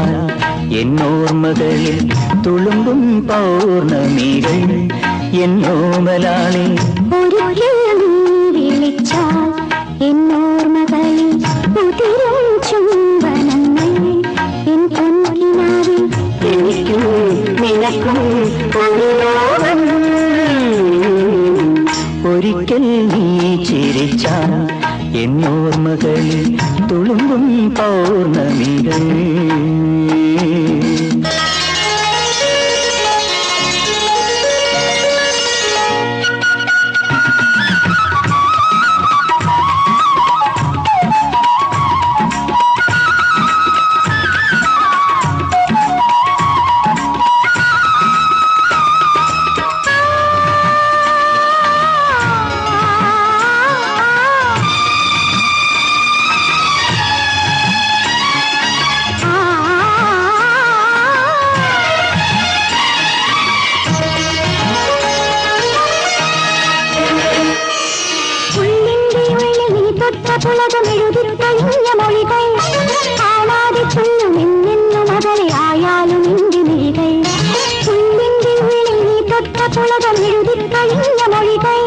ചിരിച്ചാൽ എന്നോർമ്മകളിൽ തുളുമ്പും പൗർണമികൾ എന്നോമലാളെ വിളിച്ചാൽ എന്നോർമ്മകളിൽ ഉതിരും ചുംബനങ്ങൾ എൻ പൊൻകിനാവിൽ എനിക്കും നിനക്കും ഒരു ലോകം. ഒരിക്കൽ നീ ചിരിച്ചാൽ എന്നോർമ്മകളിൽ തുളുമ്പും പൗർണമികൾ. പുളകമെഴുതിക്കഴിഞ്ഞ മൊഴികൾ കാണാതെ ചൊല്ലുമെന്നെന്നും അകലെയായാലും എന്റെ മിഴികൾ. ഉള്ളിന്റെ ഉള്ളിൽ നീ തൊട്ട പുളകമെഴുതിക്കഴിഞ്ഞ മൊഴികൾ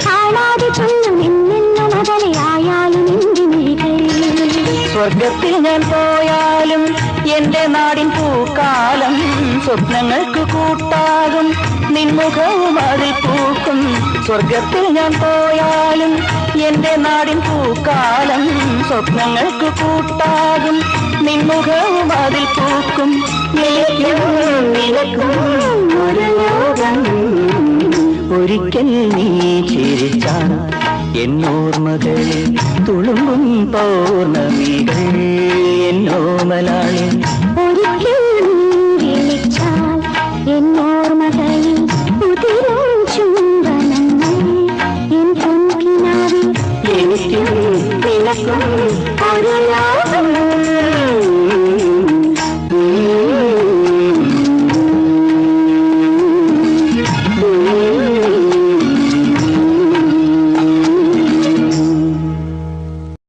കാണാതെ ചൊല്ലുമെന്നെന്നും അകലെയായാലും എന്റെ മിഴികൾ. സ്വർഗത്തിൽ ഞാൻ പോയാലും എന്റെ നാടിൻ പൂക്കാലം സ്വപ്നങ്ങൾക്ക് കൂട്ടാകും നിൻമുഖവും അതിൽ പൂക്കും. സ്വർഗത്തിൽ ഞാൻ പോയാലും എന്റെ നാടിൻ പൂക്കാലം സ്വപ്നങ്ങൾക്ക് കൂട്ടാകും നിൻമുഖവും അതിൽ പൂക്കും. ഒരു ലോകം. ഒരിക്കൽ നീ ചിരിച്ചാൽ എന്നോർമ്മകളിൽ തുളുമ്പും പൗർണമികൾ എന്നോമലാളെ ഒരിക്കൽ വിളിച്ചാൽ എന്നോർമ്മകളിൽ ഉതിരും ചുംബനങ്ങൾ എൻ പൊൻകിനാവിൽ എനിക്കും നിനക്കും ഒരു ലോകം.